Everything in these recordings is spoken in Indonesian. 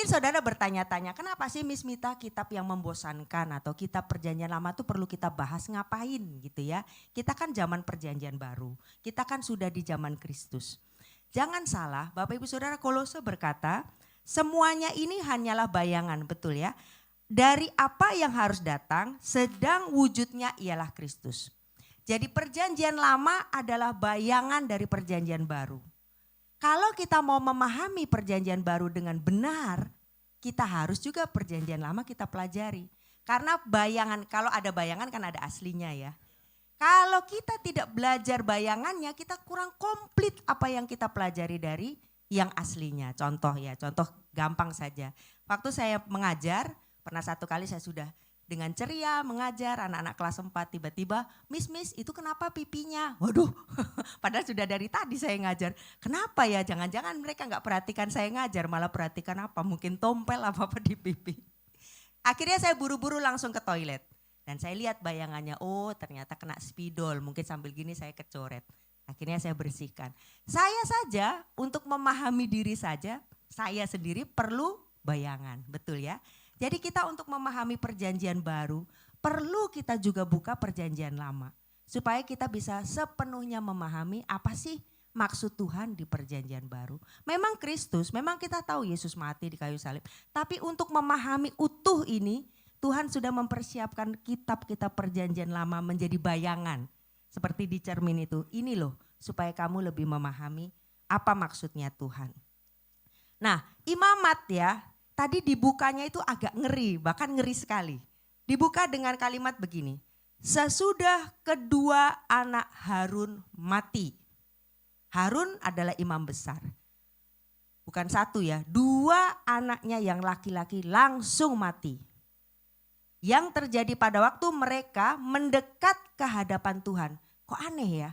Mungkin saudara bertanya-tanya, kenapa sih Miss Mita kitab yang membosankan atau kitab perjanjian lama itu perlu kita bahas ngapain gitu ya. Kita kan zaman perjanjian baru, kita kan sudah di zaman Kristus. Jangan salah, Bapak Ibu Saudara, Kolose berkata, semuanya ini hanyalah bayangan, betul ya. Dari apa yang harus datang, sedang wujudnya ialah Kristus. Jadi perjanjian lama adalah bayangan dari perjanjian baru. Kalau kita mau memahami perjanjian baru dengan benar, kita harus juga perjanjian lama kita pelajari. Karena bayangan, kalau ada bayangan kan ada aslinya ya. Kalau kita tidak belajar bayangannya, kita kurang komplit apa yang kita pelajari dari yang aslinya. Contoh ya, contoh gampang saja. Waktu saya mengajar, pernah satu kali saya sudah dengan ceria mengajar anak-anak kelas 4, tiba-tiba, Miss itu kenapa pipinya? Waduh, padahal sudah dari tadi saya ngajar. Kenapa ya? Jangan-jangan mereka nggak perhatikan saya ngajar, malah perhatikan apa? Mungkin tompel apa-apa di pipi. Akhirnya saya buru-buru langsung ke toilet. Dan saya lihat bayangannya, oh ternyata kena spidol, mungkin sambil gini saya kecoret. Akhirnya saya bersihkan. Saya saja untuk memahami diri saja, saya sendiri perlu bayangan, betul ya? Jadi kita untuk memahami perjanjian baru, perlu kita juga buka perjanjian lama. Supaya kita bisa sepenuhnya memahami apa sih maksud Tuhan di perjanjian baru. Memang Kristus, memang kita tahu Yesus mati di kayu salib. Tapi untuk memahami utuh ini, Tuhan sudah mempersiapkan kitab-kitab perjanjian lama menjadi bayangan. Seperti di cermin itu, ini loh supaya kamu lebih memahami apa maksudnya Tuhan. Nah, imamat ya. Tadi dibukanya itu agak ngeri, bahkan ngeri sekali. Dibuka dengan kalimat begini, sesudah kedua anak Harun mati. Harun adalah imam besar. Bukan satu ya, 2 anaknya yang laki-laki langsung mati. Yang terjadi pada waktu mereka mendekat ke hadapan Tuhan. Kok aneh ya,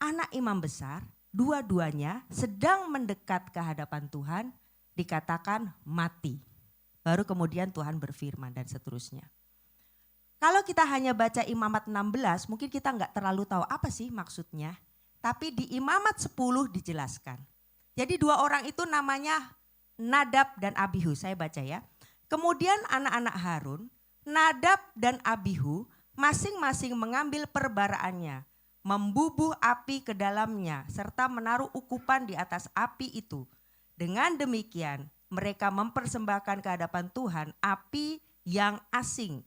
anak imam besar, dua-duanya sedang mendekat ke hadapan Tuhan, dikatakan mati. Baru kemudian Tuhan berfirman dan seterusnya. Kalau kita hanya baca Imamat 16 mungkin kita nggak terlalu tahu apa sih maksudnya. Tapi di Imamat 10 dijelaskan. Jadi 2 orang itu namanya Nadab dan Abihu, saya baca ya. Kemudian anak-anak Harun, Nadab dan Abihu masing-masing mengambil perbaraannya, membubuh api ke dalamnya serta menaruh ukupan di atas api itu. Dengan demikian mereka mempersembahkan ke hadapan Tuhan api yang asing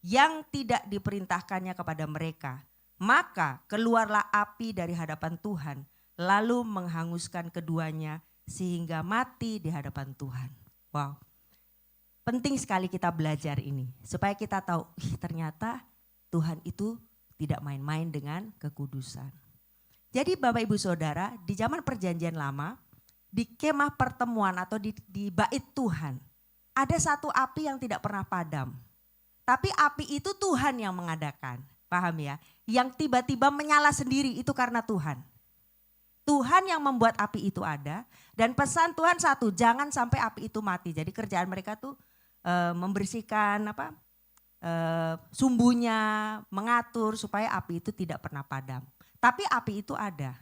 yang tidak diperintahkannya kepada mereka. Maka keluarlah api dari hadapan Tuhan lalu menghanguskan keduanya sehingga mati di hadapan Tuhan. Wow, penting sekali kita belajar ini supaya kita tahu ternyata Tuhan itu tidak main-main dengan kekudusan. Jadi Bapak Ibu Saudara, di zaman perjanjian lama, di kemah pertemuan atau di bait Tuhan, ada satu api yang tidak pernah padam. Tapi api itu Tuhan yang mengadakan, paham ya? Yang tiba-tiba menyala sendiri itu karena Tuhan. Tuhan yang membuat api itu ada dan pesan Tuhan satu, jangan sampai api itu mati. Jadi kerjaan mereka tuh membersihkan sumbunya, mengatur supaya api itu tidak pernah padam. Tapi api itu ada.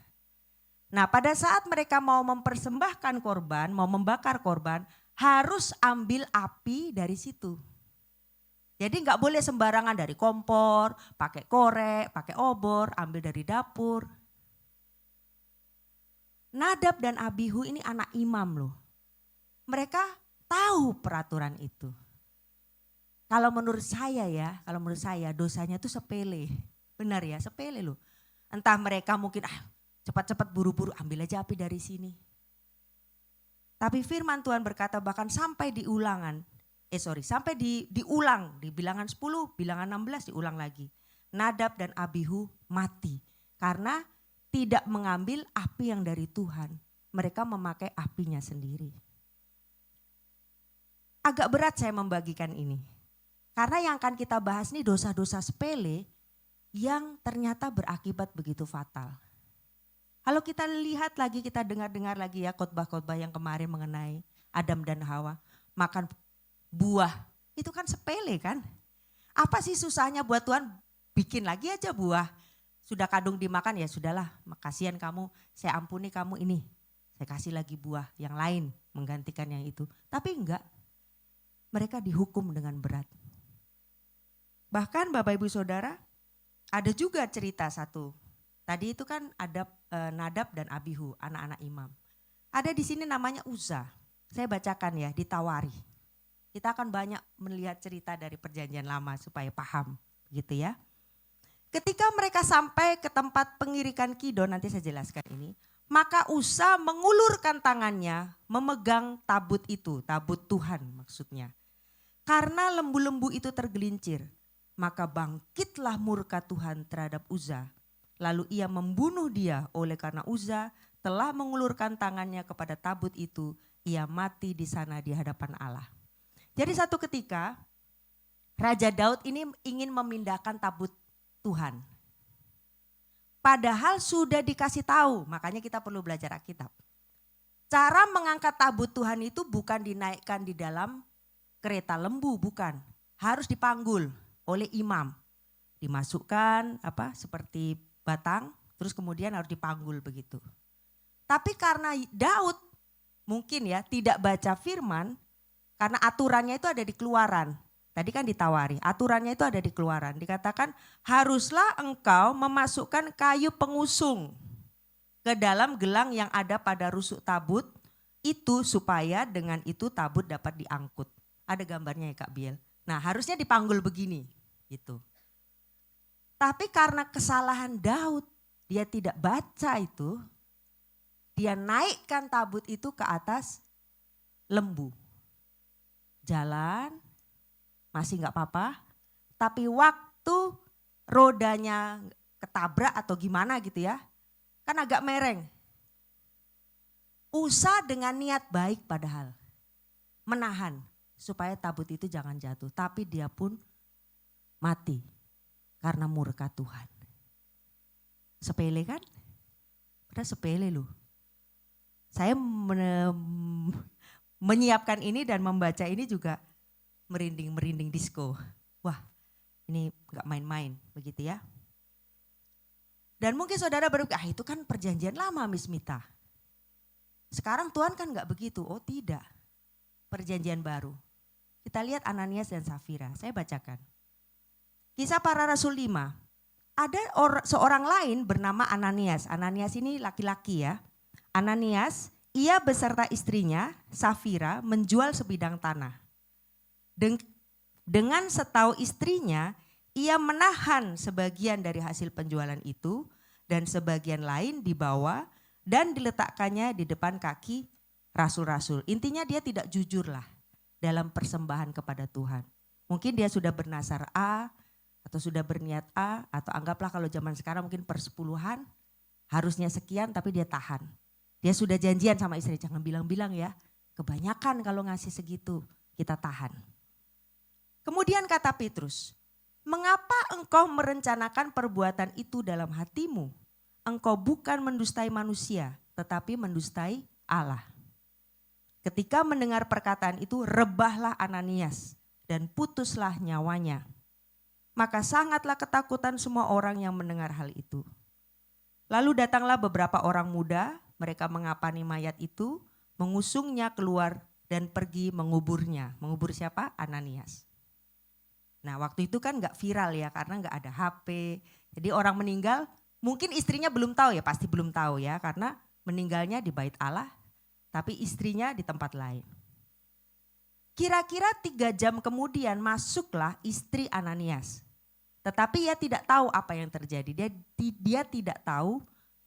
Nah pada saat mereka mau mempersembahkan korban, mau membakar korban, harus ambil api dari situ. Jadi nggak boleh sembarangan dari kompor, pakai korek, pakai obor, ambil dari dapur. Nadab dan Abihu ini anak imam loh. Mereka tahu peraturan itu. Kalau menurut saya dosanya itu sepele. Benar ya, sepele loh. Entah mereka mungkin cepat-cepat buru-buru ambil aja api dari sini. Tapi firman Tuhan berkata bahkan sampai sampai diulang di bilangan 10, bilangan 16 diulang lagi. Nadab dan Abihu mati karena tidak mengambil api yang dari Tuhan. Mereka memakai apinya sendiri. Agak berat saya membagikan ini. Karena yang akan kita bahas ini dosa-dosa sepele yang ternyata berakibat begitu fatal. Kalau kita lihat lagi, kita dengar-dengar lagi ya khotbah-khotbah yang kemarin mengenai Adam dan Hawa. Makan buah, itu kan sepele kan. Apa sih susahnya buat Tuhan bikin lagi aja buah. Sudah kadung dimakan ya sudahlah, kasihan kamu, saya ampuni kamu ini. Saya kasih lagi buah yang lain menggantikan yang itu. Tapi enggak, mereka dihukum dengan berat. Bahkan Bapak Ibu Saudara, ada juga cerita satu. Tadi itu kan ada Nadab dan Abihu, anak-anak imam. Ada di sini namanya Uza. Saya bacakan ya, ditawari. Kita akan banyak melihat cerita dari perjanjian lama supaya paham gitu ya. Ketika mereka sampai ke tempat pengirikan Kidon, nanti saya jelaskan ini. Maka Uza mengulurkan tangannya memegang tabut itu, tabut Tuhan maksudnya. Karena lembu-lembu itu tergelincir, maka bangkitlah murka Tuhan terhadap Uza. Lalu ia membunuh dia oleh karena Uza telah mengulurkan tangannya kepada tabut itu, ia mati di sana di hadapan Allah. Jadi satu ketika Raja Daud ini ingin memindahkan tabut Tuhan. Padahal sudah dikasih tahu, makanya kita perlu belajar Alkitab. Cara mengangkat tabut Tuhan itu bukan dinaikkan di dalam kereta lembu, bukan. Harus dipanggul oleh imam. Dimasukkan seperti batang, terus kemudian harus dipanggul begitu. Tapi karena Daud mungkin ya tidak baca firman, karena aturannya itu ada di Keluaran. Tadi kan ditawari, aturannya itu ada di Keluaran. Dikatakan haruslah engkau memasukkan kayu pengusung ke dalam gelang yang ada pada rusuk tabut itu supaya dengan itu tabut dapat diangkut. Ada gambarnya ya Kak Biel. Nah harusnya dipanggul begini gitu. Tapi karena kesalahan Daud, dia tidak baca itu, dia naikkan tabut itu ke atas lembu. Jalan, masih gak apa-apa, tapi waktu rodanya ketabrak atau gimana gitu ya, kan agak mereng. Uza dengan niat baik padahal, menahan supaya tabut itu jangan jatuh. Tapi dia pun mati karena murka Tuhan. Sepele kan? Padahal sepele loh. Saya menyiapkan ini dan membaca ini juga merinding disco. Wah ini gak main-main begitu ya. Dan mungkin saudara berpikir, itu kan perjanjian lama Miss Mita. Sekarang Tuhan kan gak begitu. Oh tidak, perjanjian baru. Kita lihat Ananias dan Safira, saya bacakan. Kisah Para Rasul 5, ada seorang lain bernama Ananias. Ananias ini laki-laki ya. Ananias, ia beserta istrinya Safira menjual sebidang tanah. Dengan setahu istrinya, ia menahan sebagian dari hasil penjualan itu dan sebagian lain dibawa dan diletakkannya di depan kaki rasul-rasul. Intinya dia tidak jujur lah dalam persembahan kepada Tuhan. Mungkin dia sudah bernasar A atau sudah berniat A atau anggaplah kalau zaman sekarang mungkin persepuluhan harusnya sekian tapi dia tahan. Dia sudah janjian sama istri, jangan bilang-bilang ya, kebanyakan kalau ngasih segitu kita tahan. Kemudian kata Petrus, mengapa engkau merencanakan perbuatan itu dalam hatimu? Engkau bukan mendustai manusia, tetapi mendustai Allah. Ketika mendengar perkataan itu, rebahlah Ananias dan putuslah nyawanya. Maka sangatlah ketakutan semua orang yang mendengar hal itu. Lalu datanglah beberapa orang muda, mereka mengapani mayat itu, mengusungnya keluar dan pergi menguburnya. Mengubur siapa? Ananias. Nah waktu itu kan gak viral ya karena gak ada HP. Jadi orang meninggal mungkin istrinya belum tahu ya, pasti belum tahu ya karena meninggalnya di bait Allah tapi istrinya di tempat lain. Kira-kira 3 jam kemudian masuklah istri Ananias. Tetapi ia tidak tahu apa yang terjadi, dia tidak tahu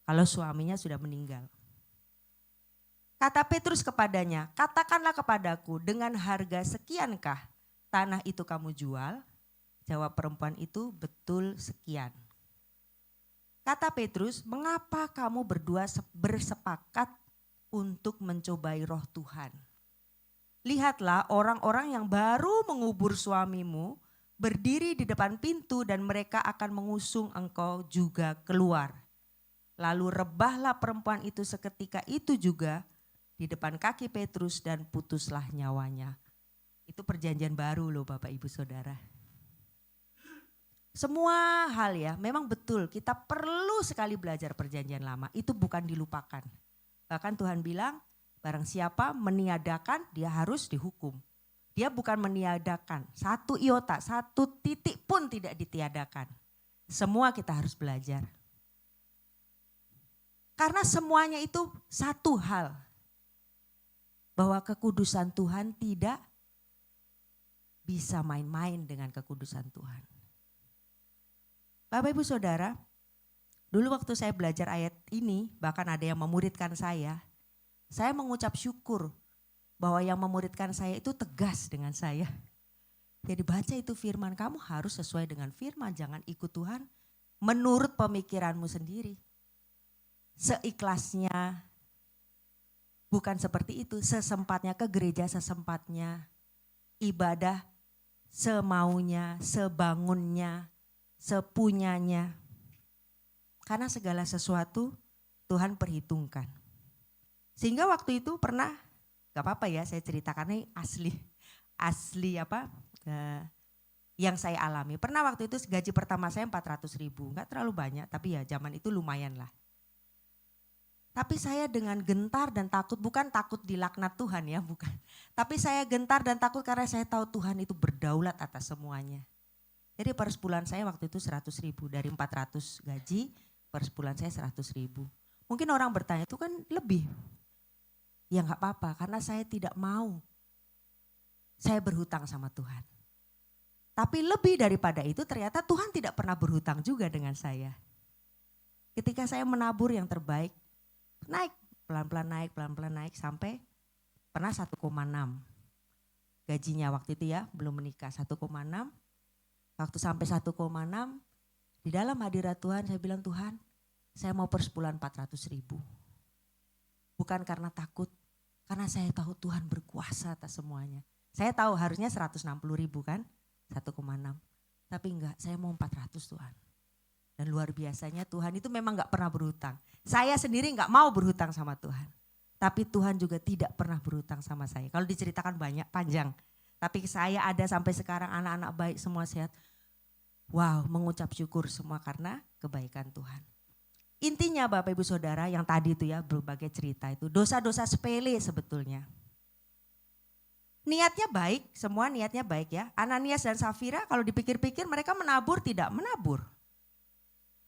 kalau suaminya sudah meninggal. Kata Petrus kepadanya, katakanlah kepadaku dengan harga sekiankah tanah itu kamu jual? Jawab perempuan itu, betul sekian. Kata Petrus, mengapa kamu berdua bersepakat untuk mencobai roh Tuhan? Lihatlah orang-orang yang baru mengubur suamimu berdiri di depan pintu dan mereka akan mengusung engkau juga keluar. Lalu rebahlah perempuan itu seketika itu juga di depan kaki Petrus dan putuslah nyawanya. Itu perjanjian baru loh Bapak Ibu Saudara. Semua hal ya memang betul kita perlu sekali belajar perjanjian lama. Itu bukan dilupakan. Bahkan Tuhan bilang barang siapa meniadakan dia harus dihukum. Dia bukan meniadakan, satu iota, satu titik pun tidak ditiadakan. Semua kita harus belajar. Karena semuanya itu satu hal. Bahwa kekudusan Tuhan tidak bisa main-main dengan kekudusan Tuhan. Bapak Ibu Saudara, dulu waktu saya belajar ayat ini, bahkan ada yang memuridkan saya mengucap syukur bahwa yang memuridkan saya itu tegas dengan saya. Jadi baca itu firman, kamu harus sesuai dengan firman, jangan ikut Tuhan menurut pemikiranmu sendiri. Seikhlasnya, bukan seperti itu, sesempatnya ke gereja sesempatnya, ibadah semaunya, sebangunnya, sepunyanya. Karena segala sesuatu Tuhan perhitungkan. Sehingga waktu itu pernah, gak apa-apa ya saya ceritakan ini asli yang saya alami. Pernah waktu itu gaji pertama saya 400.000, gak terlalu banyak tapi ya zaman itu lumayan lah. Tapi saya dengan gentar dan takut, bukan takut dilaknat Tuhan ya, bukan. Tapi saya gentar dan takut karena saya tahu Tuhan itu berdaulat atas semuanya. Jadi per sebulan saya waktu itu 100.000, dari 400 gaji per sebulan saya 100.000. Mungkin orang bertanya itu kan lebih. Ya gak apa-apa karena saya tidak mau. Saya berhutang sama Tuhan. Tapi lebih daripada itu ternyata Tuhan tidak pernah berhutang juga dengan saya. Ketika saya menabur yang terbaik, naik, pelan-pelan naik sampai pernah 1,6. Gajinya waktu itu ya, belum menikah 1,6. Waktu sampai 1,6, di dalam hadirat Tuhan saya bilang, Tuhan saya mau per sebulan 400.000. Bukan karena takut, karena saya tahu Tuhan berkuasa atas semuanya. Saya tahu harusnya 160.000 kan, 1,6. Tapi enggak, saya mau 400 Tuhan. Dan luar biasanya Tuhan itu memang gak pernah berhutang. Saya sendiri gak mau berhutang sama Tuhan. Tapi Tuhan juga tidak pernah berhutang sama saya. Kalau diceritakan banyak, panjang. Tapi saya ada sampai sekarang anak-anak baik semua sehat. Wow, mengucap syukur semua karena kebaikan Tuhan. Intinya Bapak Ibu Saudara yang tadi itu ya berbagai cerita itu dosa-dosa sepele sebetulnya. Niatnya baik, semua niatnya baik ya. Ananias dan Safira kalau dipikir-pikir mereka menabur tidak menabur.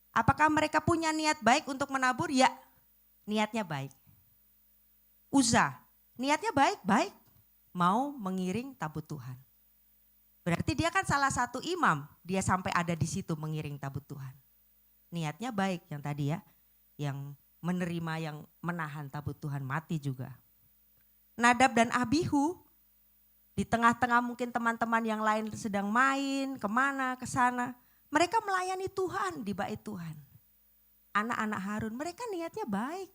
Apakah mereka punya niat baik untuk menabur? Ya, niatnya baik. Uza, niatnya baik-baik, mau mengiring tabut Tuhan. Berarti dia kan salah satu imam, dia sampai ada di situ mengiring tabut Tuhan. Niatnya baik yang tadi ya, yang menerima, yang menahan tabut Tuhan mati juga. Nadab dan Abihu, di tengah-tengah mungkin teman-teman yang lain sedang main, kemana, kesana. Mereka melayani Tuhan di bait Tuhan. Anak-anak Harun, mereka niatnya baik.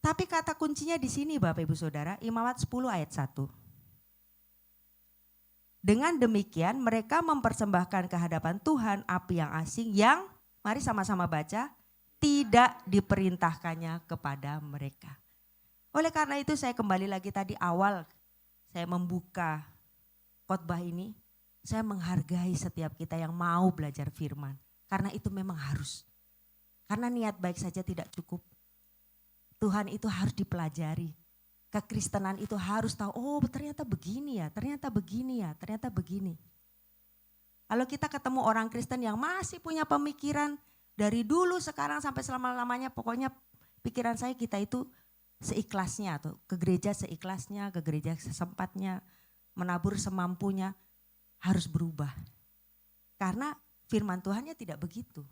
Tapi kata kuncinya di sini Bapak Ibu Saudara, Imamat 10 ayat 1. Dengan demikian mereka mempersembahkan ke hadapan Tuhan api yang asing yang, mari sama-sama baca, tidak diperintahkannya kepada mereka. Oleh karena itu saya kembali lagi tadi awal saya membuka khotbah ini, saya menghargai setiap kita yang mau belajar firman. Karena itu memang harus. Karena niat baik saja tidak cukup. Tuhan itu harus dipelajari. Kekristenan itu harus tahu, oh ternyata begini ya, ternyata begini ya, ternyata begini. Kalau kita ketemu orang Kristen yang masih punya pemikiran dari dulu sekarang sampai selama-lamanya, pokoknya pikiran saya kita itu seikhlasnya atau ke gereja seikhlasnya, ke gereja sesempatnya, menabur semampunya, harus berubah. Karena firman Tuhannya tidak begitu.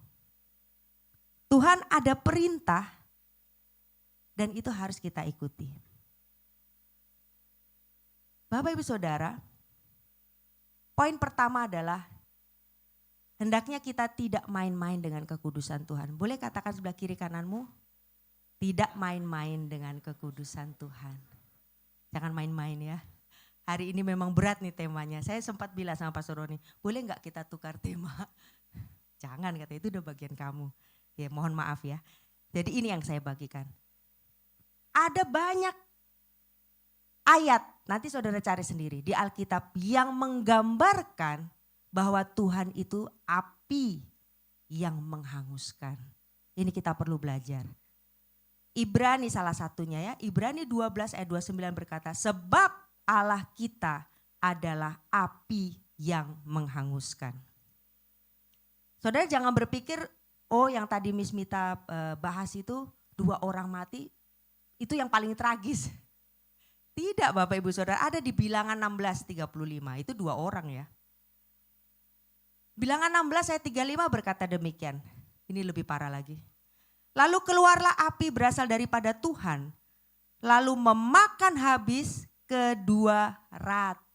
Tuhan ada perintah dan itu harus kita ikuti. Bapak Ibu Saudara, poin pertama adalah hendaknya kita tidak main-main dengan kekudusan Tuhan. Boleh katakan sebelah kiri kananmu, tidak main-main dengan kekudusan Tuhan. Jangan main-main ya. Hari ini memang berat nih temanya. Saya sempat bilang sama Pastor Roni, boleh gak kita tukar tema? Jangan, kata itu udah bagian kamu. Ya mohon maaf ya. Jadi ini yang saya bagikan. Ada banyak ayat, nanti saudara cari sendiri di Alkitab yang menggambarkan bahwa Tuhan itu api yang menghanguskan. Ini kita perlu belajar. Ibrani salah satunya ya. Ibrani 12 ayat 29 berkata, sebab Allah kita adalah api yang menghanguskan. Saudara jangan berpikir, oh yang tadi Miss Mita bahas itu 2 orang mati, itu yang paling tragis. Tidak Bapak Ibu Saudara, ada di Bilangan 16:35, itu 2 orang ya. Bilangan 16 ayat 35 berkata demikian, ini lebih parah lagi. Lalu keluarlah api berasal daripada Tuhan, lalu memakan habis ke 250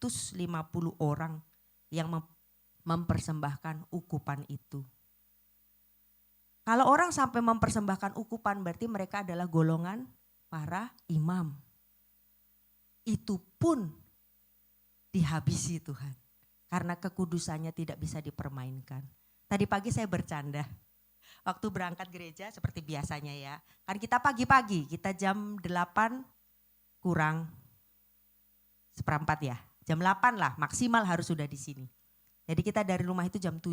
orang yang mempersembahkan ukupan itu. Kalau orang sampai mempersembahkan ukupan berarti mereka adalah golongan para imam. Itu pun dihabisi Tuhan karena kekudusannya tidak bisa dipermainkan. Tadi pagi saya bercanda. Waktu berangkat gereja seperti biasanya ya. Kan kita pagi-pagi, kita jam 8 kurang seperempat ya. Jam 8 lah maksimal harus sudah di sini. Jadi kita dari rumah itu jam 7.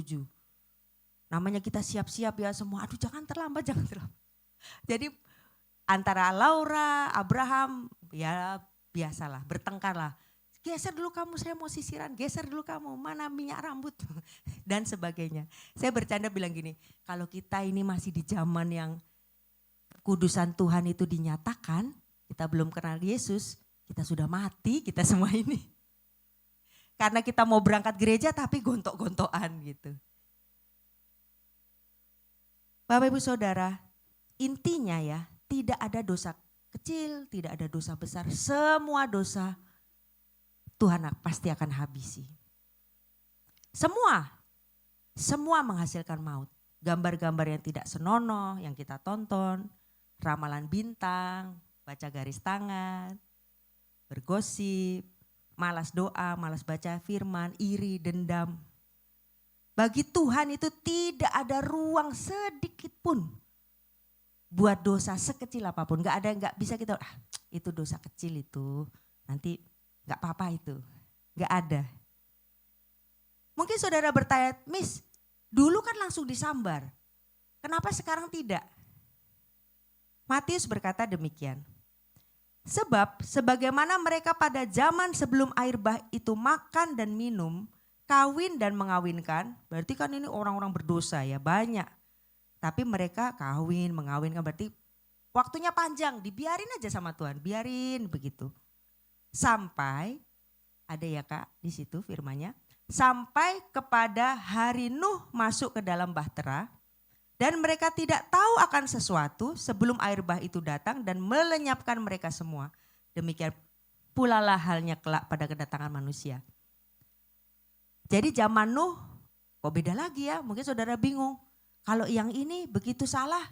Namanya kita siap-siap ya semua. Aduh jangan terlambat, jangan terlambat. Jadi antara Laura, Abraham ya biasalah bertengkar lah. Geser dulu kamu, saya mau sisiran, geser dulu kamu, mana minyak rambut dan sebagainya. Saya bercanda bilang gini, kalau kita ini masih di zaman yang kudusan Tuhan itu dinyatakan, kita belum kenal Yesus, kita sudah mati kita semua ini. Karena kita mau berangkat gereja tapi gontok-gontokan gitu. Bapak Ibu Saudara, intinya ya tidak ada dosa kecil, tidak ada dosa besar, semua dosa Tuhan pasti akan habisi. Semua menghasilkan maut. Gambar-gambar yang tidak senonoh yang kita tonton, ramalan bintang, baca garis tangan, bergosip, malas doa, malas baca firman, iri, dendam. Bagi Tuhan itu tidak ada ruang sedikit pun buat dosa sekecil apapun. Gak bisa kita, itu dosa kecil itu, nanti gak apa-apa itu, gak ada. Mungkin saudara bertanya, Miss dulu kan langsung disambar, kenapa sekarang tidak? Matius berkata demikian. Sebab sebagaimana mereka pada zaman sebelum air bah itu makan dan minum, kawin dan mengawinkan, berarti kan ini orang-orang berdosa ya banyak. Tapi mereka kawin, mengawinkan berarti waktunya panjang, dibiarin aja sama Tuhan, biarin begitu. Sampai, ada ya Kak di situ firmannya, sampai kepada hari Nuh masuk ke dalam bahtera dan mereka tidak tahu akan sesuatu sebelum air bah itu datang dan melenyapkan mereka semua. Demikian pula lah halnya kelak pada kedatangan manusia. Jadi zaman Nuh kok beda lagi ya, mungkin saudara bingung. Kalau yang ini begitu salah,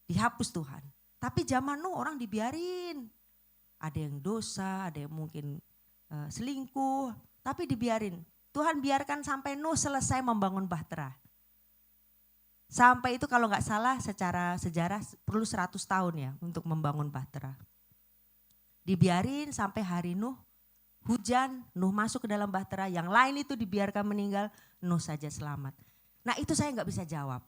dihapus Tuhan. Tapi zaman Nuh orang dibiarin. Ada yang dosa, ada yang mungkin selingkuh, tapi dibiarin. Tuhan biarkan sampai Nuh selesai membangun bahtera. Sampai itu kalau nggak salah secara sejarah perlu 100 tahun ya untuk membangun bahtera. Dibiarin sampai hari Nuh, hujan, Nuh masuk ke dalam bahtera, yang lain itu dibiarkan meninggal, Nuh saja selamat. Nah itu saya nggak bisa jawab.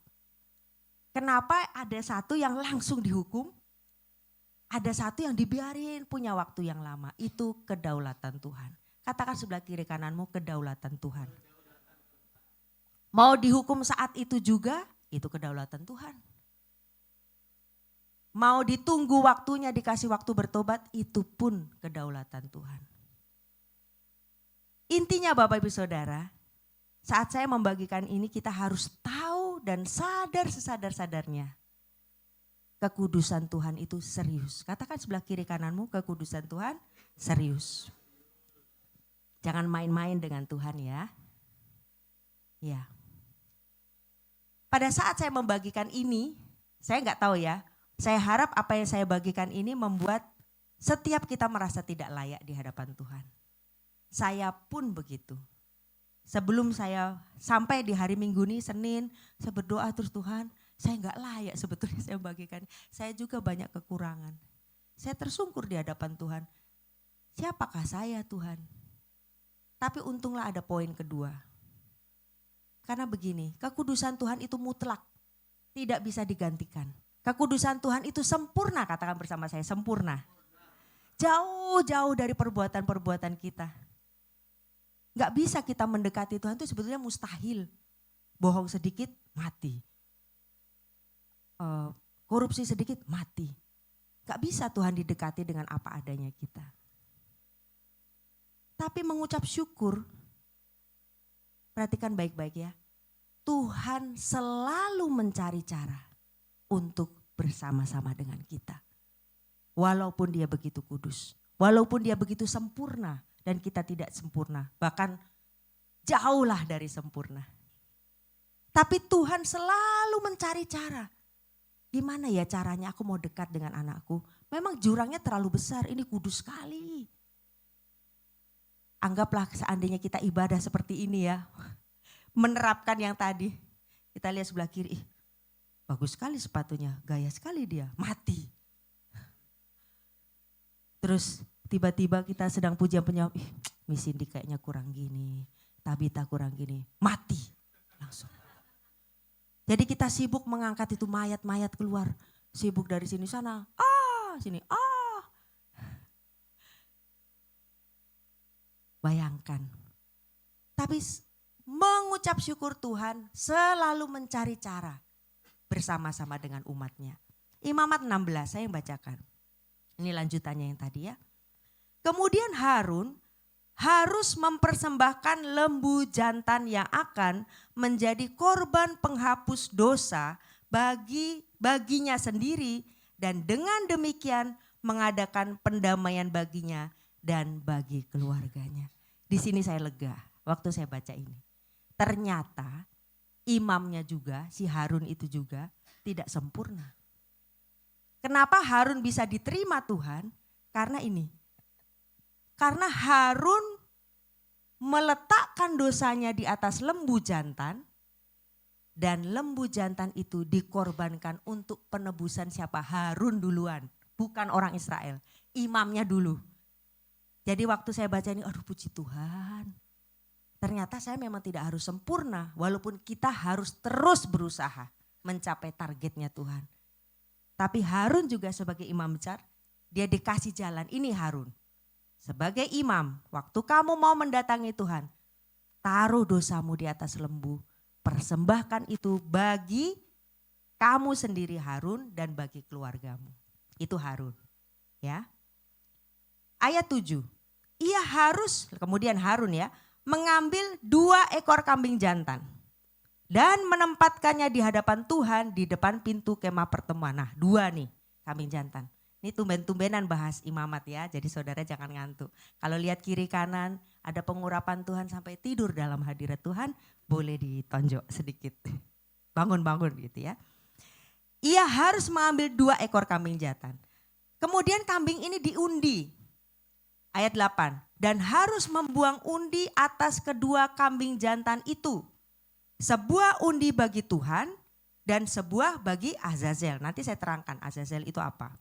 Kenapa ada satu yang langsung dihukum, ada satu yang dibiarin punya waktu yang lama. Itu kedaulatan Tuhan. Katakan sebelah kiri kananmu, kedaulatan Tuhan. Mau dihukum saat itu juga, itu kedaulatan Tuhan. Mau ditunggu waktunya, dikasih waktu bertobat, itu pun kedaulatan Tuhan. Intinya Bapak Ibu Saudara, saat saya membagikan ini kita harus tahu dan sadar sesadar-sadarnya. Kekudusan Tuhan itu serius. Katakan sebelah kiri kananmu, kekudusan Tuhan serius. Jangan main-main dengan Tuhan ya. Ya. Pada saat saya membagikan ini, saya nggak tahu ya. Saya harap apa yang saya bagikan ini membuat setiap kita merasa tidak layak di hadapan Tuhan. Saya pun begitu. Sebelum saya sampai di hari Minggu ini, Senin, saya berdoa terus Tuhan, saya nggak layak sebetulnya saya bagikan. Saya juga banyak kekurangan. Saya tersungkur di hadapan Tuhan. Siapakah saya Tuhan? Tapi untunglah ada poin kedua. Karena begini, kekudusan Tuhan itu mutlak. Tidak bisa digantikan. Kekudusan Tuhan itu sempurna, katakan bersama saya, sempurna. Jauh-jauh dari perbuatan-perbuatan kita. Gak bisa kita mendekati Tuhan itu sebetulnya mustahil. Bohong sedikit, mati. Korupsi sedikit, mati. Gak bisa Tuhan didekati dengan apa adanya kita. Tapi mengucap syukur, perhatikan baik-baik ya. Tuhan selalu mencari cara untuk bersama-sama dengan kita. Walaupun dia begitu kudus, walaupun dia begitu sempurna dan kita tidak sempurna. Bahkan jauhlah dari sempurna. Tapi Tuhan selalu mencari cara. Gimana ya caranya aku mau dekat dengan anakku? Memang jurangnya terlalu besar, ini kudus sekali. Anggaplah seandainya kita ibadah seperti ini ya. Menerapkan yang tadi. Kita lihat sebelah kiri, bagus sekali sepatunya, gaya sekali dia, mati. Terus tiba-tiba kita sedang pujian penyembah, Miss Cindy kayaknya kurang gini, Tabita kurang gini, mati langsung. Jadi kita sibuk mengangkat itu mayat-mayat keluar, sibuk dari sini sana, sini, Bayangkan. Tapi mengucap syukur Tuhan selalu mencari cara bersama-sama dengan umatnya. Imamat 16 saya yang bacakan. Ini lanjutannya yang tadi ya. Kemudian Harun harus mempersembahkan lembu jantan yang akan menjadi korban penghapus dosa baginya sendiri dan dengan demikian mengadakan pendamaian baginya dan bagi keluarganya. Di sini saya lega waktu saya baca ini. Ternyata imamnya juga, si Harun itu juga tidak sempurna. Kenapa Harun bisa diterima Tuhan? Karena ini. Karena Harun meletakkan dosanya di atas lembu jantan. Dan lembu jantan itu dikorbankan untuk penebusan siapa? Harun duluan, bukan orang Israel. Imamnya dulu. Jadi waktu saya baca ini, aduh puji Tuhan. Ternyata saya memang tidak harus sempurna, walaupun kita harus terus berusaha mencapai targetnya Tuhan. Tapi Harun juga sebagai imam besar, dia dikasih jalan. Ini Harun, sebagai imam, waktu kamu mau mendatangi Tuhan, taruh dosamu di atas lembu, persembahkan itu bagi kamu sendiri Harun dan bagi keluargamu. Itu Harun, ya. Ayat 7, ia harus, kemudian Harun ya, mengambil 2 ekor kambing jantan dan menempatkannya di hadapan Tuhan di depan pintu kemah pertemuan. Nah 2 nih kambing jantan. Ini tumben-tumbenan bahas imamat ya, jadi saudara jangan ngantuk. Kalau lihat kiri kanan ada pengurapan Tuhan sampai tidur dalam hadirat Tuhan, boleh ditonjok sedikit. Bangun-bangun gitu ya. Ia harus mengambil 2 ekor kambing jantan. Kemudian kambing ini diundi. Ayat 8, dan harus membuang undi atas kedua kambing jantan itu. Sebuah undi bagi Tuhan dan sebuah bagi Azazel. Nanti saya terangkan Azazel itu apa.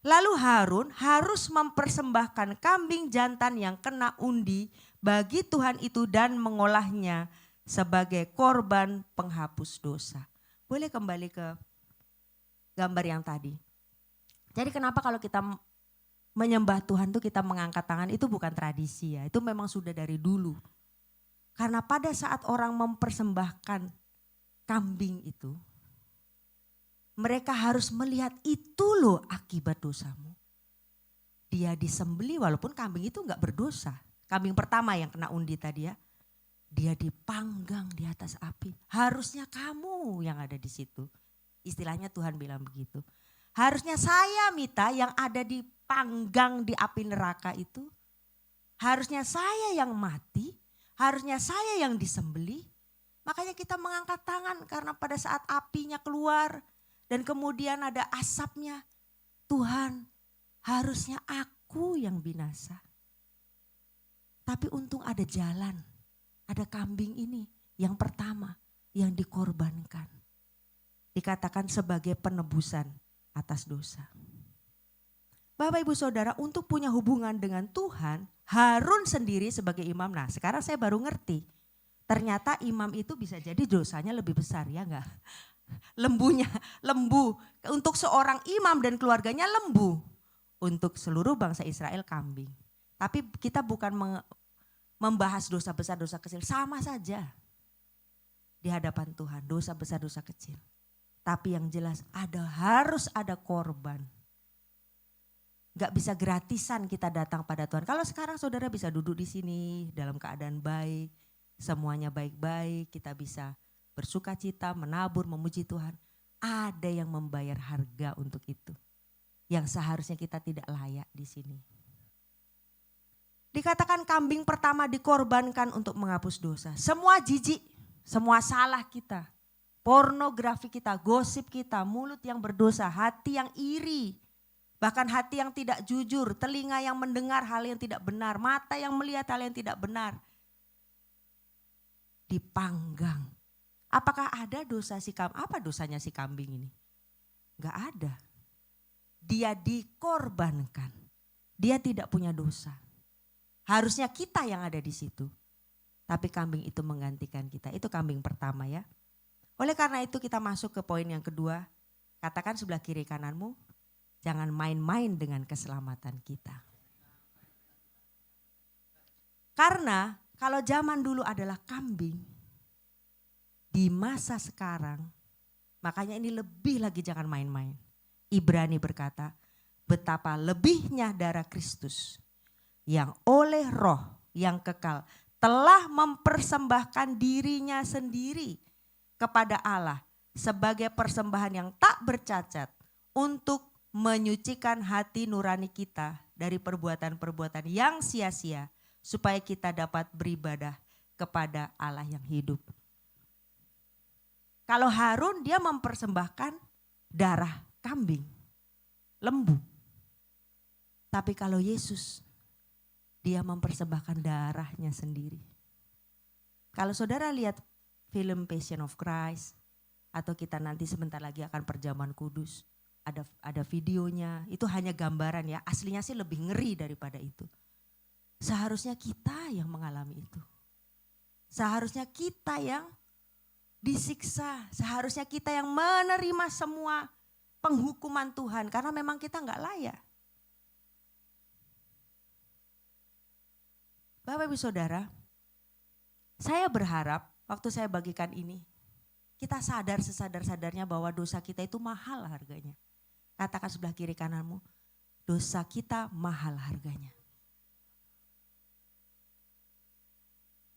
Lalu Harun harus mempersembahkan kambing jantan yang kena undi bagi Tuhan itu dan mengolahnya sebagai korban penghapus dosa. Boleh kembali ke gambar yang tadi. Jadi kenapa kalau kita menyembah Tuhan tuh kita mengangkat tangan itu bukan tradisi ya, itu memang sudah dari dulu. Karena pada saat orang mempersembahkan kambing itu, mereka harus melihat itu loh akibat dosamu. Dia disembelih walaupun kambing itu enggak berdosa. Kambing pertama yang kena undi tadi ya, dia dipanggang di atas api. Harusnya kamu yang ada di situ. Istilahnya Tuhan bilang begitu. Harusnya saya Mita yang ada di panggang di api neraka itu. Harusnya saya yang mati, harusnya saya yang disembelih. Makanya kita mengangkat tangan karena pada saat apinya keluar dan kemudian ada asapnya. Tuhan, harusnya aku yang binasa. Tapi untung ada jalan, ada kambing ini yang pertama yang dikorbankan. Dikatakan sebagai penebusan atas dosa. Bapak Ibu Saudara, untuk punya hubungan dengan Tuhan, Harun sendiri sebagai imam. Nah sekarang saya baru ngerti, ternyata imam itu bisa jadi dosanya lebih besar ya enggak? lembunya, lembu. Untuk seorang imam dan keluarganya lembu. Untuk seluruh bangsa Israel kambing. Tapi kita bukan membahas dosa besar, dosa kecil. Sama saja di hadapan Tuhan, dosa besar, dosa kecil. Tapi yang jelas harus ada korban. Gak bisa gratisan kita datang pada Tuhan. Kalau sekarang saudara bisa duduk di sini dalam keadaan baik, semuanya baik-baik, kita bisa bersuka cita, menabur, memuji Tuhan. Ada yang membayar harga untuk itu. Yang seharusnya kita tidak layak di sini. Dikatakan kambing pertama dikorbankan untuk menghapus dosa. Semua jijik, semua salah kita. Pornografi kita, gosip kita, mulut yang berdosa, hati yang iri. Bahkan hati yang tidak jujur, telinga yang mendengar hal yang tidak benar, mata yang melihat hal yang tidak benar. Dipanggang. Apakah ada dosa si kambing? Apa dosanya si kambing ini? Enggak ada. Dia dikorbankan. Dia tidak punya dosa. Harusnya kita yang ada di situ. Tapi kambing itu menggantikan kita. Itu kambing pertama ya. Oleh karena itu kita masuk ke poin yang kedua. Katakan sebelah kiri kananmu, jangan main-main dengan keselamatan kita. Karena kalau zaman dulu adalah kambing, di masa sekarang, makanya ini lebih lagi jangan main-main. Ibrani berkata, betapa lebihnya darah Kristus yang oleh roh yang kekal telah mempersembahkan dirinya sendiri kepada Allah sebagai persembahan yang tak bercacat untuk menyucikan hati nurani kita dari perbuatan-perbuatan yang sia-sia supaya kita dapat beribadah kepada Allah yang hidup. Kalau Harun dia mempersembahkan darah kambing, lembu. Tapi kalau Yesus dia mempersembahkan darahnya sendiri. Kalau saudara lihat film Passion of Christ atau kita nanti sebentar lagi akan perjamuan kudus, ada videonya, itu hanya gambaran ya, aslinya sih lebih ngeri daripada itu. Seharusnya kita yang mengalami itu. Seharusnya kita yang disiksa, seharusnya kita yang menerima semua penghukuman Tuhan karena memang kita enggak layak. Bapak Ibu Saudara, saya berharap waktu saya bagikan ini, kita sadar sesadar-sadarnya bahwa dosa kita itu mahal harganya. Katakan sebelah kiri kananmu, dosa kita mahal harganya.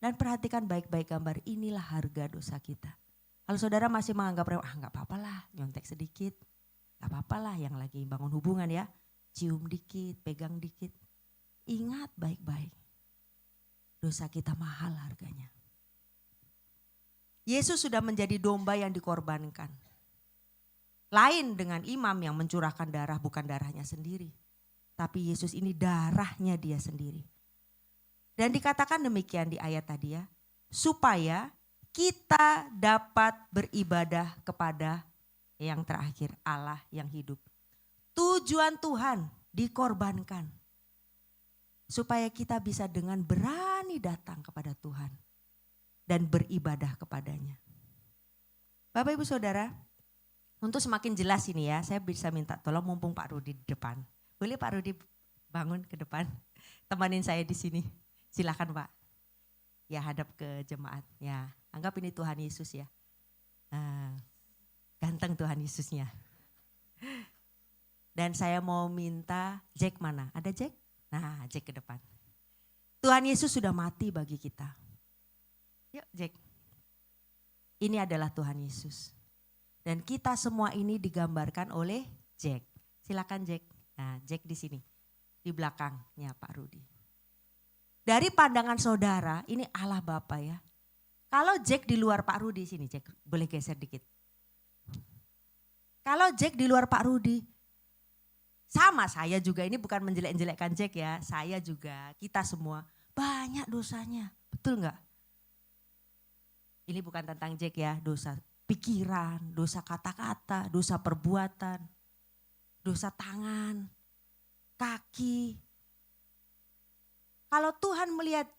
Dan perhatikan baik-baik gambar, inilah harga dosa kita. Kalau saudara masih menganggap enggak apa-apa lah, nyontek sedikit. Enggak apa-apa lah yang lagi bangun hubungan ya, cium dikit, pegang dikit. Ingat baik-baik, dosa kita mahal harganya. Yesus sudah menjadi domba yang dikorbankan. Lain dengan imam yang mencurahkan darah bukan darahnya sendiri. Tapi Yesus ini darahnya dia sendiri. Dan dikatakan demikian di ayat tadi ya. Supaya kita dapat beribadah kepada yang terakhir Allah yang hidup. Tujuan Tuhan dikorbankan. Supaya kita bisa dengan berani datang kepada Tuhan. Dan beribadah kepadanya. Bapak Ibu Saudara, untuk semakin jelas ini ya, saya bisa minta tolong mumpung Pak Rudi di depan. Boleh Pak Rudi bangun ke depan, temanin saya di sini. Silakan Pak. Ya hadap ke jemaat. Ya anggap ini Tuhan Yesus ya. Ganteng Tuhan Yesusnya. Dan saya mau minta Jack mana? Ada Jack? Nah Jack ke depan. Tuhan Yesus sudah mati bagi kita. Yuk Jack. Ini adalah Tuhan Yesus. Dan kita semua ini digambarkan oleh Jack. Silakan Jack. Nah Jack di sini. Di belakangnya Pak Rudi. Dari pandangan saudara, ini Allah Bapa ya. Kalau Jack di luar Pak Rudi, sini Jack, boleh geser dikit. Kalau Jack di luar Pak Rudi, sama saya juga, ini bukan menjelek-jelekkan Jack ya, saya juga, kita semua banyak dosanya, betul enggak? Ini bukan tentang Jack ya, dosa pikiran, dosa kata-kata, dosa perbuatan, dosa tangan, kaki. Kalau Tuhan melihat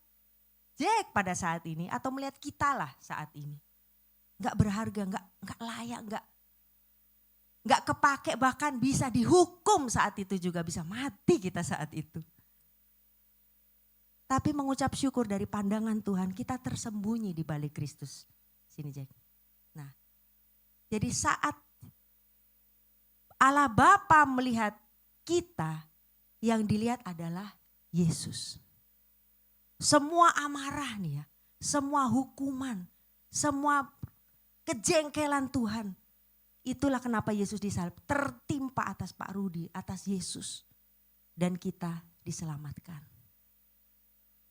Jack pada saat ini atau melihat kita lah saat ini. Enggak berharga, enggak nggak layak, nggak kepake, bahkan bisa dihukum saat itu juga, bisa mati kita saat itu. Tapi mengucap syukur dari pandangan Tuhan, kita tersembunyi di balik Kristus. Sini Jack. Nah, jadi saat Allah Bapa melihat kita, yang dilihat adalah Yesus. Semua amarah nih ya, semua hukuman, semua kejengkelan Tuhan. Itulah kenapa Yesus disalib, tertimpa atas Pak Rudi, atas Yesus. Dan kita diselamatkan.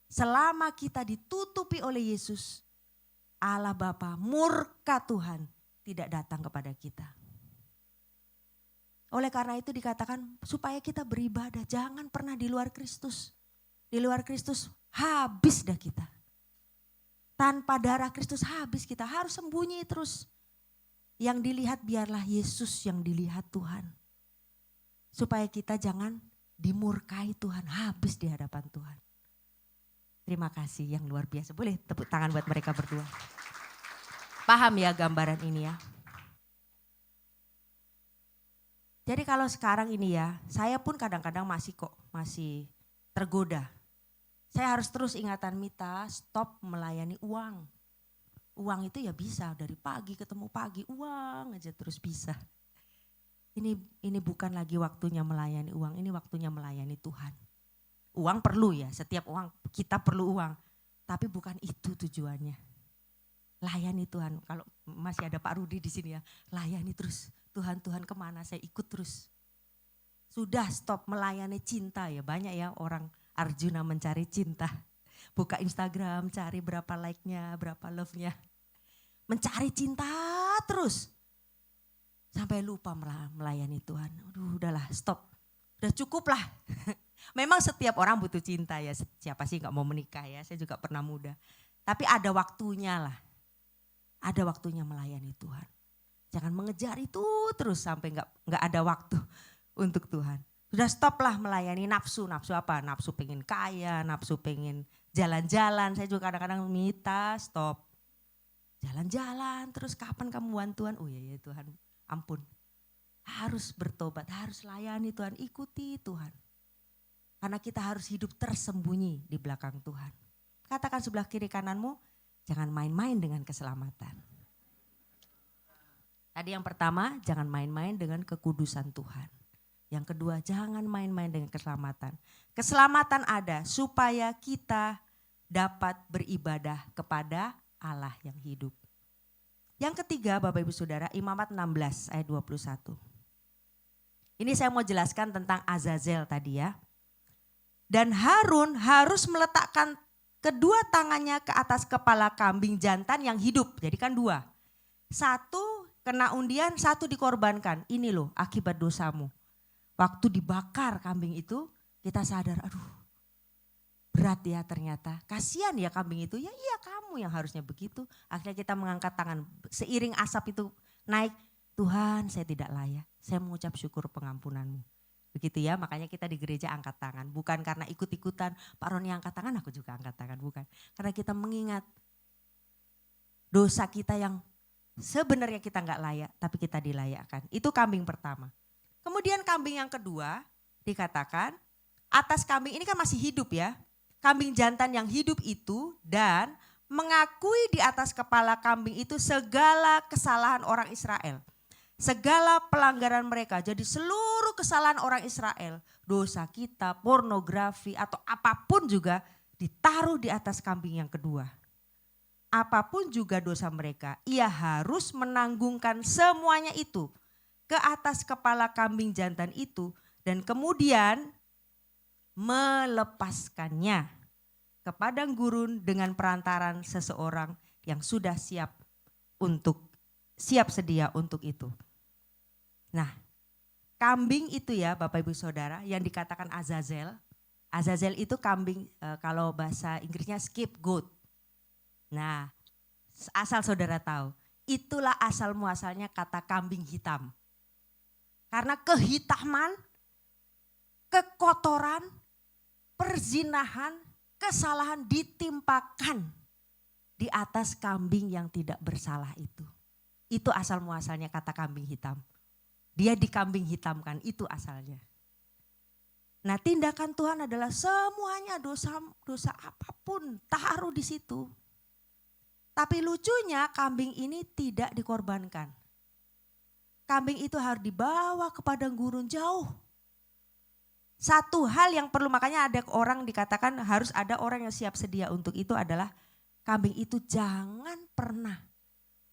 Selama kita ditutupi oleh Yesus, Allah Bapa, murka Tuhan tidak datang kepada kita. Oleh karena itu dikatakan supaya kita beribadah, jangan pernah di luar Kristus. Di luar Kristus habis dah kita. Tanpa darah Kristus habis kita, harus sembunyi terus. Yang dilihat biarlah Yesus, yang dilihat Tuhan. Supaya kita jangan dimurkai Tuhan, habis di hadapan Tuhan. Terima kasih yang luar biasa. Boleh tepuk tangan buat mereka berdua. Paham ya gambaran ini ya. Jadi kalau sekarang ini ya, saya pun kadang-kadang masih tergoda. Saya harus terus ingatan Mita, stop melayani uang. Uang itu ya bisa dari pagi ketemu pagi, uang aja terus bisa. Ini bukan lagi waktunya melayani uang, ini waktunya melayani Tuhan. Uang perlu ya, setiap uang kita perlu uang. Tapi bukan itu tujuannya. Layani Tuhan. Kalau masih ada Pak Rudi di sini ya, layani terus. Tuhan kemana saya ikut terus. Sudah stop melayani cinta ya, banyak ya orang Arjuna mencari cinta. Buka Instagram, cari berapa like-nya, berapa love-nya. Mencari cinta terus. Sampai lupa melayani Tuhan. Aduh udahlah stop. Udah cukup lah. Memang setiap orang butuh cinta ya. Siapa sih gak mau menikah ya. Saya juga pernah muda. Tapi ada waktunya lah. Ada waktunya melayani Tuhan. Jangan mengejar itu terus sampai gak ada waktu untuk Tuhan. Sudah stop lah melayani nafsu. Nafsu apa? Nafsu pengen kaya, nafsu pengen jalan-jalan. Saya juga kadang-kadang minta stop. Jalan-jalan terus kapan kamu bantuan? Oh iya Tuhan, ampun. Harus bertobat, harus layani Tuhan, ikuti Tuhan. Karena kita harus hidup tersembunyi di belakang Tuhan. Katakan sebelah kiri kananmu, jangan main-main dengan keselamatan. Tadi yang pertama, jangan main-main dengan kekudusan Tuhan. Yang kedua, jangan main-main dengan keselamatan. Keselamatan ada supaya kita dapat beribadah kepada Allah yang hidup. Yang ketiga Bapak Ibu Saudara, Imamat 16 ayat 21. Ini saya mau jelaskan tentang Azazel tadi ya. Dan Harun harus meletakkan kedua tangannya ke atas kepala kambing jantan yang hidup. Jadi kan dua. Satu kena undian, satu dikorbankan. Ini loh akibat dosamu. Waktu dibakar kambing itu kita sadar, aduh berat ya ternyata. Kasihan ya kambing itu, ya iya kamu yang harusnya begitu. Akhirnya kita mengangkat tangan, seiring asap itu naik. Tuhan saya tidak layak, saya mengucap syukur pengampunanmu. Begitu ya, makanya kita di gereja angkat tangan. Bukan karena ikut-ikutan, Pak Roni angkat tangan, aku juga angkat tangan. Bukan, karena kita mengingat dosa kita yang sebenarnya kita gak layak, tapi kita dilayakkan. Itu kambing pertama. Kemudian kambing yang kedua dikatakan, atas kambing ini kan masih hidup ya. Kambing jantan yang hidup itu dan mengakui di atas kepala kambing itu segala kesalahan orang Israel. Segala pelanggaran mereka, jadi seluruh kesalahan orang Israel, dosa kita, pornografi atau apapun juga ditaruh di atas kambing yang kedua. Apapun juga dosa mereka, ia harus menanggungkan semuanya itu ke atas kepala kambing jantan itu dan kemudian melepaskannya ke padang gurun dengan perantaran seseorang yang sudah siap sedia untuk itu. Nah, kambing itu ya Bapak Ibu Saudara yang dikatakan Azazel. Azazel itu kambing kalau bahasa Inggrisnya scapegoat. Nah, asal saudara tahu, itulah asal muasalnya kata kambing hitam. Karena kehitaman, kekotoran, perzinahan, kesalahan ditimpakan di atas kambing yang tidak bersalah itu. Itu asal muasalnya kata kambing hitam. Dia dikambing hitamkan, itu asalnya. Nah, tindakan Tuhan adalah semuanya dosa apapun taruh di situ. Tapi lucunya kambing ini tidak dikorbankan. Kambing itu harus dibawa ke padang gurun jauh. Satu hal yang perlu, makanya ada orang dikatakan harus ada orang yang siap sedia untuk itu adalah kambing itu jangan pernah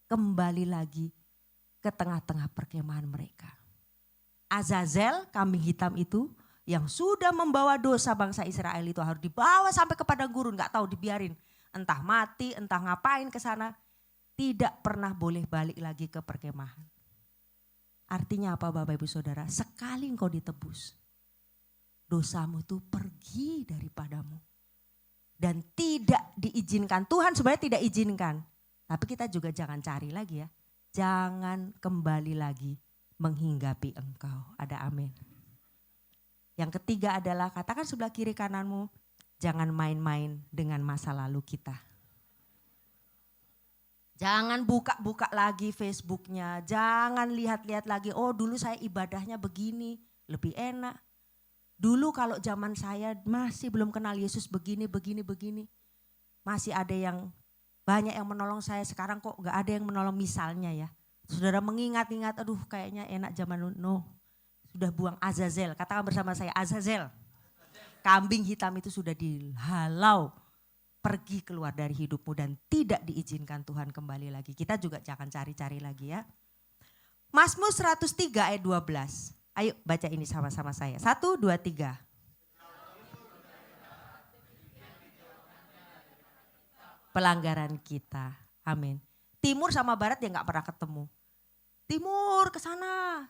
kembali lagi ke tengah-tengah perkemahan mereka. Azazel, kambing hitam itu yang sudah membawa dosa bangsa Israel itu harus dibawa sampai ke padang gurun, gak tahu dibiarin. Entah mati, entah ngapain ke sana, tidak pernah boleh balik lagi ke perkemahan. Artinya apa Bapak Ibu Saudara? Sekali engkau ditebus, dosamu itu pergi daripadamu. Dan tidak diizinkan, Tuhan sebenarnya tidak izinkan. Tapi kita juga jangan cari lagi ya. Jangan kembali lagi menghinggapi engkau. Ada amin. Yang ketiga adalah katakan sebelah kiri kananmu, jangan main-main dengan masa lalu kita. Jangan buka-buka lagi Facebooknya, jangan lihat-lihat lagi, oh dulu saya ibadahnya begini, lebih enak. Dulu kalau zaman saya masih belum kenal Yesus begini. Masih ada yang banyak yang menolong saya, sekarang kok gak ada yang menolong misalnya ya. Saudara mengingat-ingat, aduh kayaknya enak zaman no. Sudah buang Azazel, katakan bersama saya Azazel. Kambing hitam itu sudah dihalau. Pergi keluar dari hidupmu dan tidak diizinkan Tuhan kembali lagi. Kita juga jangan cari-cari lagi ya. Mazmur 103 ayat 12. Ayo baca ini sama-sama saya. 1, 2, 3. Pelanggaran kita. Amin. Timur sama barat ya gak pernah ketemu. Timur ke sana.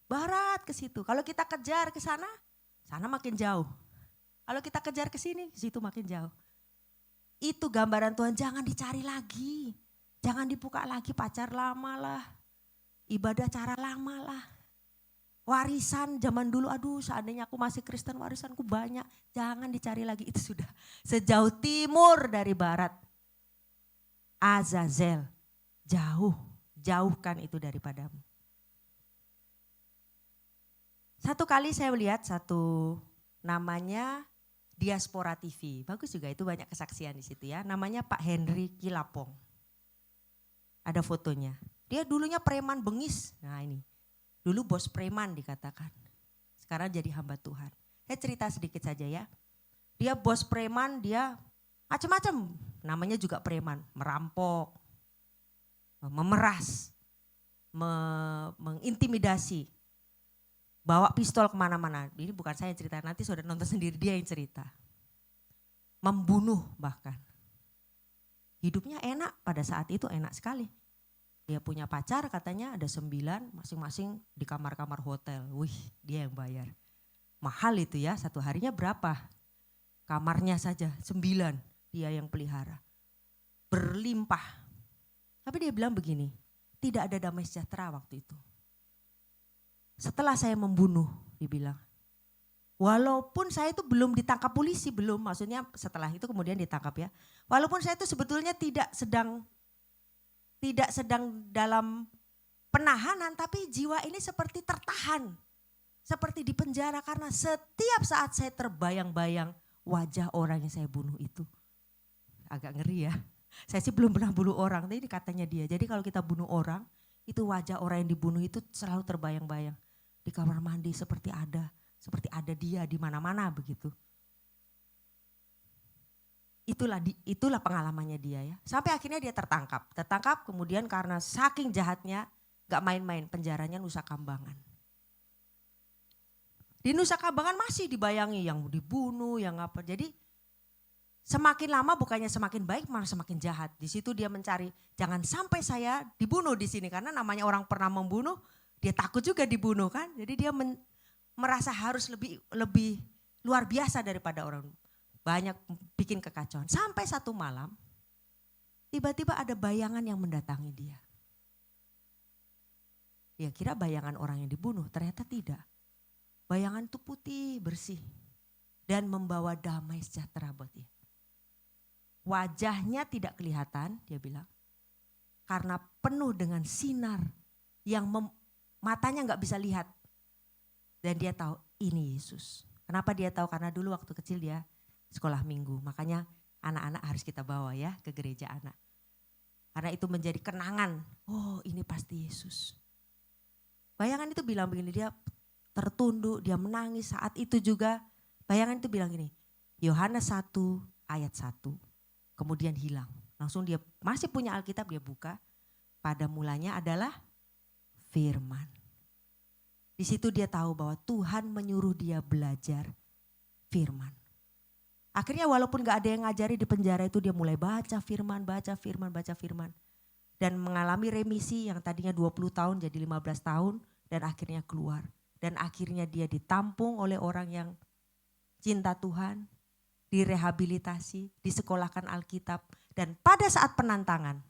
Barat ke situ. Kalau kita kejar ke sana makin jauh. Kalau kita kejar ke sini, situ makin jauh. Itu gambaran Tuhan, jangan dicari lagi. Jangan dibuka lagi pacar lama lah. Ibadah cara lama lah. Warisan zaman dulu, aduh seandainya aku masih Kristen warisanku banyak. Jangan dicari lagi, itu sudah sejauh timur dari barat. Azazel, jauhkan itu daripadamu. Satu kali saya lihat satu namanya Diaspora TV, bagus juga itu banyak kesaksian di situ ya. Namanya Pak Henry Kilapong. Ada fotonya. Dia dulunya preman bengis. Nah ini, dulu bos preman dikatakan. Sekarang jadi hamba Tuhan. Saya cerita sedikit saja ya. Dia bos preman, dia macam-macam. Namanya juga preman, merampok, memeras, mengintimidasi. Bawa pistol kemana-mana. Ini bukan saya yang cerita, nanti saudara nonton sendiri, dia yang cerita. Membunuh bahkan. Hidupnya enak, pada saat itu enak sekali. Dia punya pacar katanya ada 9, masing-masing di kamar-kamar hotel. Wih, dia yang bayar. Mahal itu ya, satu harinya berapa? Kamarnya saja 9, dia yang pelihara. Berlimpah. Tapi dia bilang begini, tidak ada damai sejahtera waktu itu. Setelah saya membunuh, dibilang. Walaupun saya itu belum ditangkap polisi, belum, maksudnya setelah itu kemudian ditangkap ya. Walaupun saya itu sebetulnya tidak sedang dalam penahanan, tapi jiwa ini seperti tertahan. Seperti di penjara karena setiap saat saya terbayang-bayang wajah orang yang saya bunuh itu. Agak ngeri ya. Saya sih belum pernah bunuh orang, tapi ini katanya dia. Jadi kalau kita bunuh orang, itu wajah orang yang dibunuh itu selalu terbayang-bayang. Di kamar mandi seperti ada dia di mana-mana begitu. Itulah pengalamannya dia ya. Sampai akhirnya dia tertangkap. Tertangkap kemudian karena saking jahatnya gak main-main, penjaranya Nusa Kambangan. Di Nusa Kambangan masih dibayangi yang dibunuh, yang apa. Jadi semakin lama bukannya semakin baik malah semakin jahat. Di situ dia mencari jangan sampai saya dibunuh di sini karena namanya orang pernah membunuh, dia takut juga dibunuh kan. Jadi dia merasa harus lebih luar biasa daripada orang. Banyak bikin kekacauan. Sampai satu malam tiba-tiba ada bayangan yang mendatangi dia. Dia kira bayangan orang yang dibunuh, ternyata tidak. Bayangan itu putih, bersih. Dan membawa damai sejahtera buat dia. Wajahnya tidak kelihatan, dia bilang. karena penuh dengan sinar yang matanya nggak bisa lihat. Dan dia tahu ini Yesus. Kenapa dia tahu? Karena dulu waktu kecil dia sekolah minggu. Makanya anak-anak harus kita bawa ya ke gereja anak. Karena itu menjadi kenangan. Oh ini pasti Yesus. Bayangan itu bilang begini, dia tertunduk, dia menangis. Saat itu juga bayangan itu bilang gini, Yohanes 1 ayat 1. Kemudian hilang. Langsung dia masih punya Alkitab, dia buka. Pada mulanya adalah firman. Di situ dia tahu bahwa Tuhan menyuruh dia belajar firman. Akhirnya walaupun gak ada yang ngajari di penjara itu, dia mulai baca firman, baca firman, baca firman. Dan mengalami remisi yang tadinya 20 tahun jadi 15 tahun dan akhirnya keluar. Dan akhirnya dia ditampung oleh orang yang cinta Tuhan, direhabilitasi, disekolahkan Alkitab. Dan pada saat penantangan,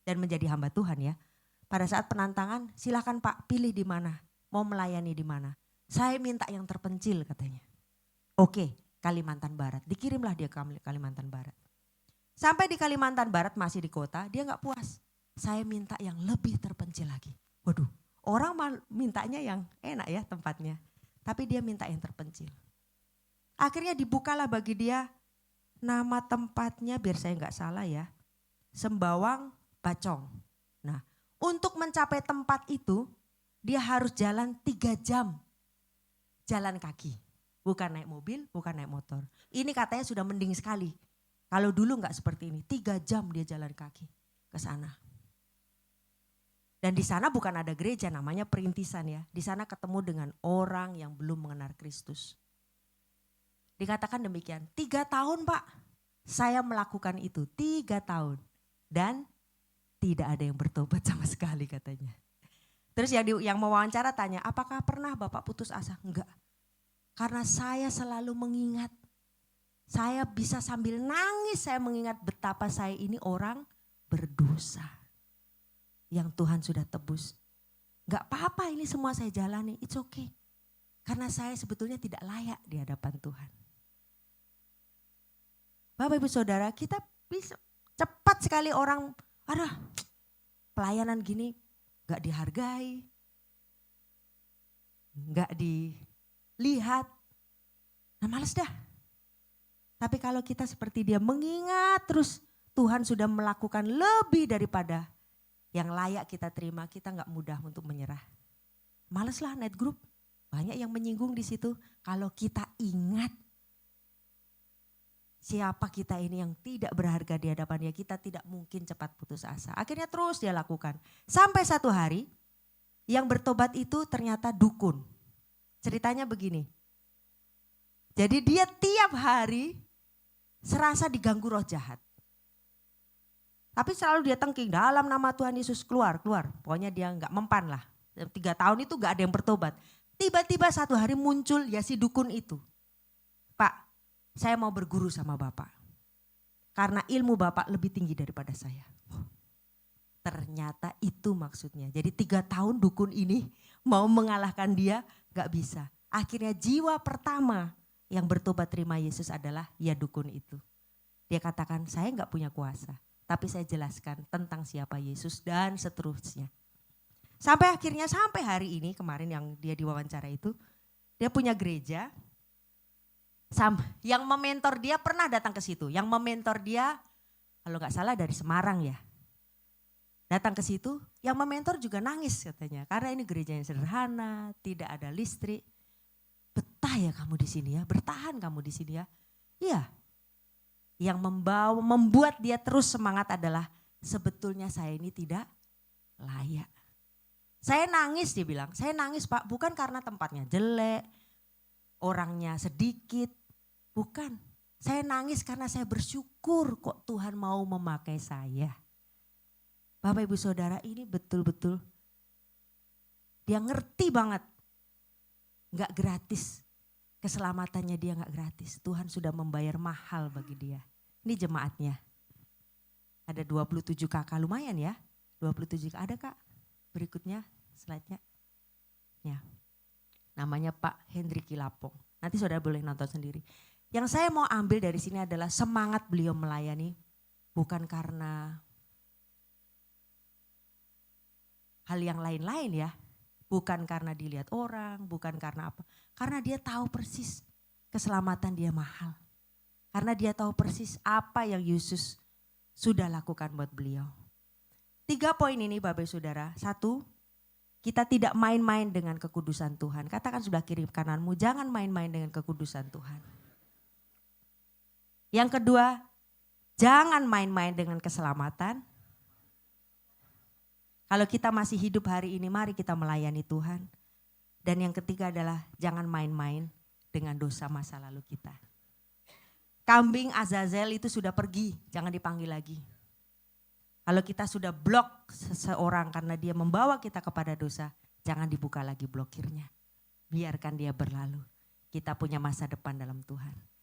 dan menjadi hamba Tuhan ya, pada saat penantangan silakan Pak pilih di mana, mau melayani di mana. Saya minta yang terpencil katanya. Oke, Kalimantan Barat, dikirimlah dia ke Kalimantan Barat. Sampai di Kalimantan Barat masih di kota, dia gak puas. Saya minta yang lebih terpencil lagi. Waduh, orang mintanya yang enak ya tempatnya. Tapi dia minta yang terpencil. Akhirnya dibukalah bagi dia nama tempatnya, biar saya gak salah ya, Sembawang Bacong. Nah, untuk mencapai tempat itu, dia harus jalan 3 jam jalan kaki. Bukan naik mobil, bukan naik motor. Ini katanya sudah mending sekali. Kalau dulu enggak seperti ini, 3 jam dia jalan kaki ke sana. Dan di sana bukan ada gereja, namanya Perintisan ya. Di sana ketemu dengan orang yang belum mengenal Kristus. Dikatakan demikian, 3 tahun Pak, saya melakukan itu 3 tahun. Dan tidak ada yang bertobat sama sekali katanya. Terus yang mewawancara tanya, apakah pernah Bapak putus asa? Enggak. Karena saya selalu mengingat, saya bisa sambil nangis saya mengingat betapa saya ini orang berdosa. Yang Tuhan sudah tebus. Gak apa-apa ini semua saya jalani, it's okay. Karena saya sebetulnya tidak layak di hadapan Tuhan. Bapak Ibu Saudara, kita bisa cepat sekali orang, pelayanan gini gak dihargai, gak dilihat, nah males dah. Tapi kalau kita seperti dia mengingat terus Tuhan sudah melakukan lebih daripada yang layak kita terima, kita gak mudah untuk menyerah. Males lah night group, banyak yang menyinggung di situ. Kalau kita ingat siapa kita ini yang tidak berharga di hadapan dia, kita tidak mungkin cepat putus asa. Akhirnya terus dia lakukan. Sampai satu hari yang bertobat itu ternyata dukun. Ceritanya begini, jadi dia tiap hari serasa diganggu roh jahat. Tapi selalu dia tengking dalam nama Tuhan Yesus keluar. Pokoknya dia gak mempan lah. 3 tahun itu gak ada yang bertobat. Tiba-tiba satu hari muncul ya si dukun itu. Pak, saya mau berguru sama Bapak. Karena ilmu Bapak lebih tinggi daripada saya. Ternyata itu maksudnya. Jadi 3 tahun dukun ini mau mengalahkan dia gak bisa. Akhirnya jiwa pertama yang bertobat terima Yesus adalah ya dukun itu. Dia katakan saya gak punya kuasa. Tapi saya jelaskan tentang siapa Yesus dan seterusnya. Sampai akhirnya sampai hari ini kemarin yang dia diwawancara itu. Dia punya gereja. Yang mementor dia pernah datang ke situ. Yang mementor dia kalau gak salah dari Semarang ya. Datang ke situ, yang mementor juga nangis katanya. Karena ini gereja yang sederhana, tidak ada listrik. Betah ya kamu di sini ya, bertahan kamu di sini ya. Iya. Yang membuat dia terus semangat adalah sebetulnya saya ini tidak layak. Saya nangis dia bilang, saya nangis Pak bukan karena tempatnya jelek, orangnya sedikit, bukan. Saya nangis karena saya bersyukur kok Tuhan mau memakai saya. Bapak Ibu Saudara ini betul-betul dia ngerti banget. Gak gratis, keselamatannya dia gak gratis. Tuhan sudah membayar mahal bagi dia. Ini jemaatnya. Ada 27 kakak, lumayan ya. 27 kakak, ada Kak? Berikutnya slide-nya. Ya. Namanya Pak Hendri Kilapong. Nanti saudara boleh nonton sendiri. Yang saya mau ambil dari sini adalah semangat beliau melayani. Bukan karena hal yang lain-lain ya. Bukan karena dilihat orang, bukan karena apa. Karena dia tahu persis keselamatan dia mahal. Karena dia tahu persis apa yang Yesus sudah lakukan buat beliau. 3 poin ini Bapak Saudara. 1, kita tidak main-main dengan kekudusan Tuhan. Katakan sebelah kiri kananmu, jangan main-main dengan kekudusan Tuhan. Yang kedua, jangan main-main dengan keselamatan. Kalau kita masih hidup hari ini, mari kita melayani Tuhan. Dan yang ketiga adalah jangan main-main dengan dosa masa lalu kita. Kambing Azazel itu sudah pergi, jangan dipanggil lagi. Kalau kita sudah blok seseorang karena dia membawa kita kepada dosa, jangan dibuka lagi blokirnya. Biarkan dia berlalu. Kita punya masa depan dalam Tuhan.